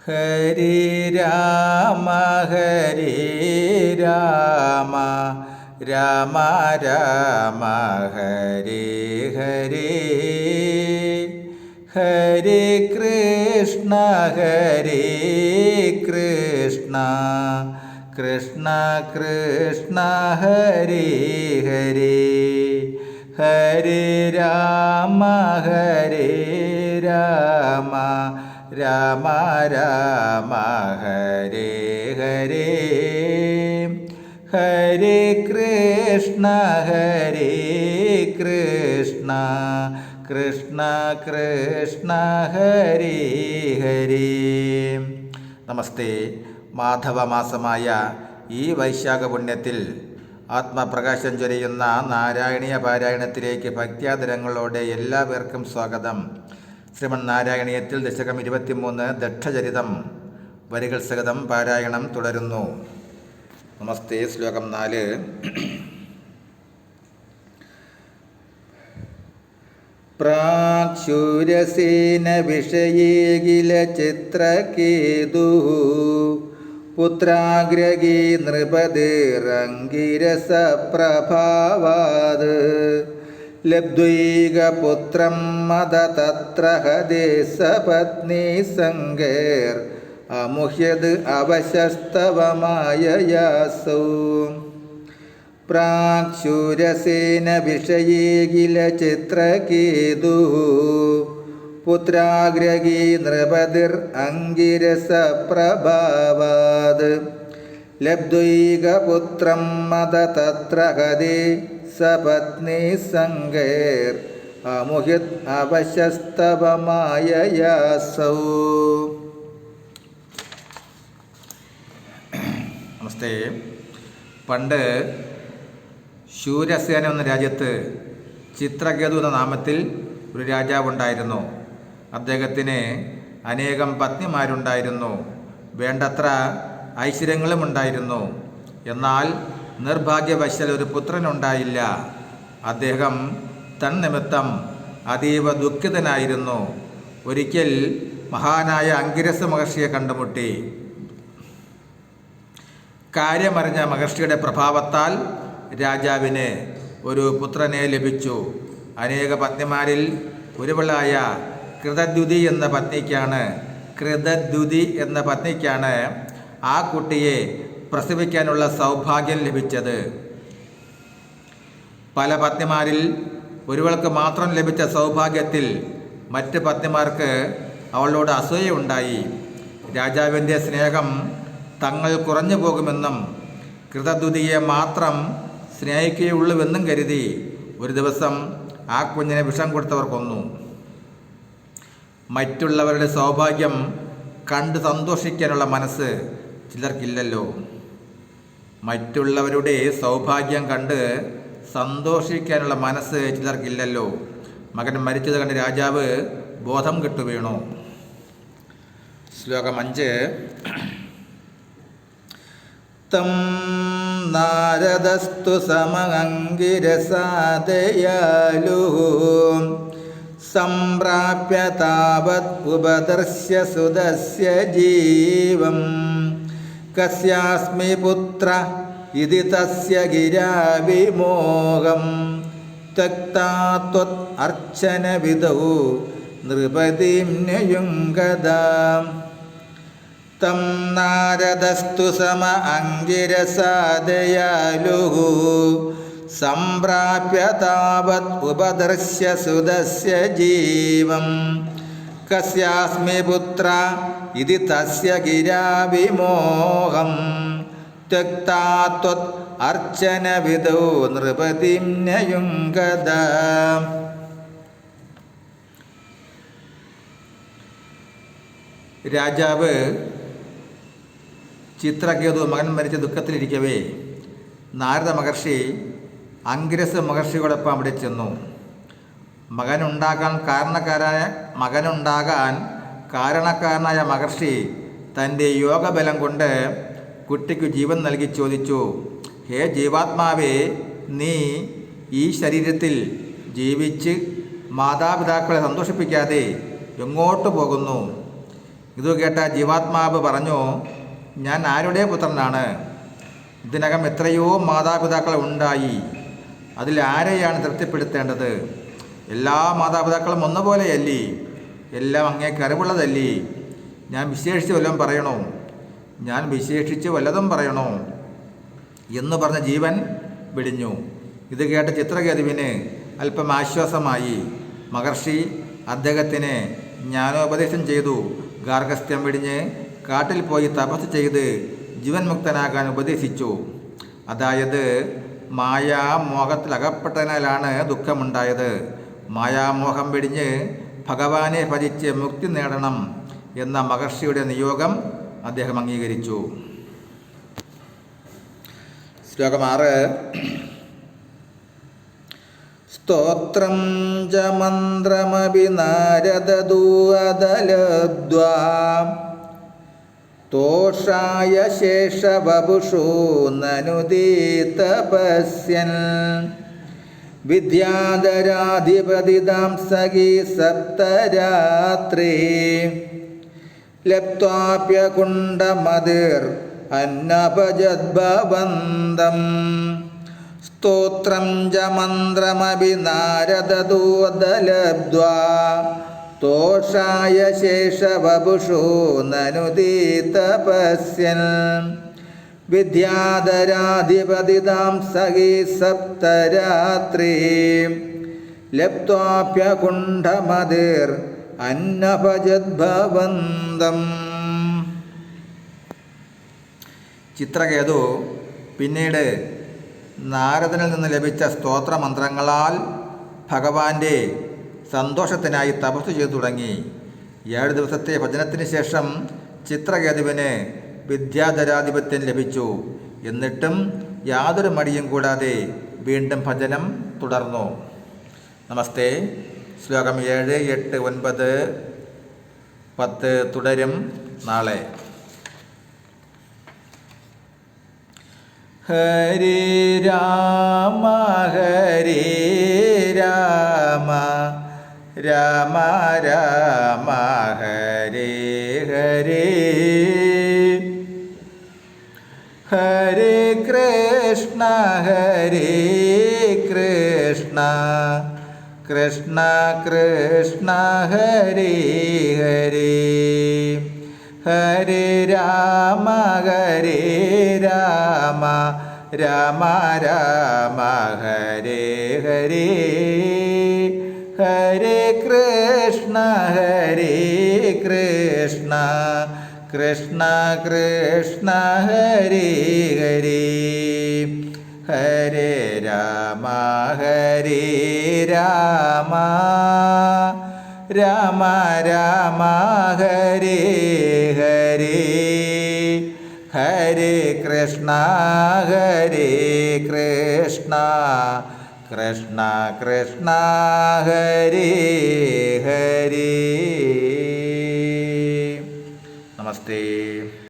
ഹരി രാമ ഹരി രാമ രാമ രാമ ഹരി ഹരി ഹരി കൃഷ്ണ കൃഷ്ണ കൃഷ്ണ ഹരി ഹരി ഹരി രാമ രാമ രാമ ഹരി ഹരി ഹരി കൃഷ്ണ കൃഷ്ണ കൃഷ്ണ ഹരി ഹരി. നമസ്തേ. മാധവമാസമായ ഈ വൈശാഖ പുണ്യത്തിൽ ആത്മപ്രകാശം ചൊരിയുന്ന നാരായണീയ പാരായണത്തിലേക്ക് ഭക്ത്യാദരങ്ങളോടെ എല്ലാവർക്കും സ്വാഗതം. ശ്രീമൻ നാരായണീയത്തിൽ ദശകം 23 ദക്ഷചരിതം വരികൾ സഹിതം പാരായണം തുടരുന്നു. നമസ്തേ. ശ്ലോകം 4. പ്രാക്ശൂരസേന വിഷയേകില ചിത്രകേതു പുത്രാഗ്രഗീ നൃപതിരംഗിരസ പ്രഭാവാത് ലബ്ധ്വൈകപുത്രം മദ തത്ര ഹദേ സപത്നീ സംഗേർ അമുഹ്യത് അവശസ്തവമായയാസൗ. പ്രാക്ശൂരസേന വിഷയേകില ചിത്രകേതു പുത്രാഗ്രഗീ നൃപതിർ അംഗിരസ പ്രഭാവാത് ലബ്ധ്വൈകപുത്രം മദ തത്ര ഹദേ സപത്നീ സംഗേർ അമുഹ്യത് അവശസ്തവമായയാസൗ. നമസ്തേ. പണ്ട് ശൂരസേന എന്ന രാജ്യത്ത് ചിത്രകേതു എന്ന നാമത്തിൽ ഒരു രാജാവുണ്ടായിരുന്നു. അദ്ദേഹത്തിന് അനേകം പത്നിമാരുണ്ടായിരുന്നു. വേണ്ടത്ര ഐശ്വര്യങ്ങളും ഉണ്ടായിരുന്നു. എന്നാൽ നിർഭാഗ്യവശാൽ ഒരു പുത്രനുണ്ടായില്ല. അദ്ദേഹം തന്നിമിത്തം അതീവ ദുഃഖിതനായിരുന്നു. ഒരിക്കൽ മഹാനായ അംഗിരസ മഹർഷിയെ കണ്ടുമുട്ടി. കാര്യമറിഞ്ഞ മഹർഷിയുടെ പ്രഭാവത്താൽ രാജാവിന് ഒരു പുത്രനെ ലഭിച്ചു. അനേക പത്നിമാരിൽ ഒരുവളായ കൃതദ്യുതി എന്ന പത്നിക്കാണ് ആ കുട്ടിയെ പ്രസവിക്കാനുള്ള സൗഭാഗ്യം ലഭിച്ചത്. പല പത്നിമാരിൽ ഒരുവൾക്ക് മാത്രം ലഭിച്ച സൗഭാഗ്യത്തിൽ മറ്റ് പത്നിമാർക്ക് അവളോട് അസൂയയുണ്ടായി. രാജാവിൻ്റെ സ്നേഹം തങ്ങൾ കുറഞ്ഞു പോകുമെന്നും കൃതദ്യുതിയെ മാത്രം സ്നേഹിക്കുകയുള്ളൂവെന്നും കരുതി ഒരു ദിവസം ആ കുഞ്ഞിനെ വിഷം കൊടുത്തവർ കൊന്നു. മറ്റുള്ളവരുടെ സൗഭാഗ്യം കണ്ട് സന്തോഷിക്കാനുള്ള മനസ്സ് ചിലർക്കില്ലല്ലോ. മറ്റുള്ളവരുടെ സൗഭാഗ്യം കണ്ട് സന്തോഷിക്കാനുള്ള മനസ്സ് ചിലർക്കില്ലല്ലോ. മകൻ മരിച്ചത് കണ്ട് രാജാവ് ബോധം കെട്ടു വീണു. ശ്ലോകം 5. തം നാരദസ്തു സമഅംഗിരസാദയാലു സംപ്രാപ്യ താവത് ഉപദർശ്യ സുതസ്യ ജീവം കസ്യാസ്മി പുത്ര ഇതി തസ്യ ഗിരാ വിമോഹം ത്യക്താ ത്വത് അർച്ചന വിദൗ നൃപതിം നയുംഗദാം. തം നാരദസ്തു സമ അംഗിരസാദയാലുഃ സംപ്രാപ്യ താവത് ഉപദർശ്യ സുതസ്യ ജീവം കസ്യാസ്മി പുത്ര ഇതി തസ്യ ഗിരാ വിമോഹം ത്യക്താ ത്വത് അർച്ചന വിദൗ നൃപതിം നയുംഗദാം. രാജാവ് ചിത്രകേതു മകൻ മരിച്ച ദുഃഖത്തിലിരിക്കവേ നാരദ മഹർഷി അംഗിരസ മഹർഷിയോടൊപ്പം അവിടെ ചെന്നു. മകനുണ്ടാകാൻ കാരണക്കാരനായ മഹർഷി തൻ്റെ യോഗബലം കൊണ്ട് കുട്ടിക്ക് ജീവൻ നൽകി ചോദിച്ചു, ഹേ ജീവാത്മാവേ, നീ ഈ ശരീരത്തിൽ ജീവിച്ച് മാതാപിതാക്കളെ സന്തോഷിപ്പിക്കാതെ എങ്ങോട്ട് പോകുന്നു? ഇതു കേട്ട ജീവാത്മാവ് പറഞ്ഞു, ഞാൻ ആരുടെ പുത്രനാണ്? ഇതിനകം എത്രയോ മാതാപിതാക്കൾ ഉണ്ടായി. അതിൽ ആരെയാണ് തൃപ്തിപ്പെടുത്തേണ്ടത്? എല്ലാ മാതാപിതാക്കളും ഒന്നുപോലെയല്ലേ? എല്ലാം അങ്ങേക്ക് അറിവുള്ളതല്ലേ? ഞാൻ വിശേഷിച്ച് വല്ലതും പറയണോ എന്ന് പറഞ്ഞ ജീവൻ വെടിഞ്ഞു. ഇത് കേട്ട ചിത്രകേതുവിന് അല്പം ആശ്വാസമായി. മഹർഷി അദ്ദേഹത്തിന് ജ്ഞാനോപദേശം ചെയ്തു. ഗാർഹസ്ഥ്യം വെടിഞ്ഞ് കാട്ടിൽ പോയി തപസ് ചെയ്ത് ജീവൻ മുക്തനാകാൻ ഉപദേശിച്ചു. അതായത് മായാമോഹത്തിൽ അകപ്പെട്ടതിനാലാണ് ദുഃഖമുണ്ടായത്. മായാമോഹം വെടിഞ്ഞ് ഭഗവാനെ ഭജിച്ച് മുക്തി നേടണം എന്ന മഹർഷിയുടെ നിയോഗം അദ്ദേഹം അംഗീകരിച്ചു. ശ്ലോകം 6. സ്തോത്രം ച മന്ത്രമപി നാരദദൂഅദലബ്ധ്വാ തോഷായ ശേഷവപുഷോ നനുദീതപസ്യൻ വിദ്യാധരാധിപതിതാം സഖി സപ്തരാത്രേ ലബ്ധ്വാപ്യകുണ്ഡമതിർ അന്നപജദ്ഭവന്തം സ്തോത്രം ച മന്ത്രമപി നാരദദൂഅദലബ്ധ്വാ തോഷായ ശേഷവപുഷോ നനുദീതപസ്യൻ വിദ്യാധരാധിപതിതാം സഖി സപ്തരാത്രേ ലബ്ധ്വാപ്യകുണ്ഡമതിർ അന്നപജദ്ഭവന്തം. ചിത്രകേതു പിന്നീട് നാരദനിൽ നിന്ന് ലഭിച്ച സ്തോത്രമന്ത്രങ്ങളാൽ ഭഗവാന്റെ സന്തോഷത്തിനായി തപസ് ചെയ്തു തുടങ്ങി. 7 ദിവസത്തെ ഭജനത്തിന് ശേഷം ചിത്രകേതുവിന് വിദ്യാധരാധിപത്യം ലഭിച്ചു. എന്നിട്ടും യാതൊരു മടിയും കൂടാതെ വീണ്ടും ഭജനം തുടർന്നു. നമസ്തേ. ശ്ലോകം 7, 8, 9, 10 തുടരും നാളെ. ഹരേ രാമ ഹരേ രാമ രാമ രാമ ഹരേ ഹരേ ഹരേ കൃഷ്ണ കൃഷ്ണ കൃഷ്ണ ഹരേ ഹരേ ഹരേ രാമ രാമ രാമ ഹരേ ഹരേ ഹരേ കൃഷ്ണ കൃഷ്ണ കൃഷ്ണ ഹരേ ഹരേ ഹരേ രാമ രാമ രാമ ഹരേ ഹരേ ഹരേ കൃഷ്ണ കൃഷ്ണ കൃഷ്ണ ഹരേ ഹരേ. നമസ്തേ.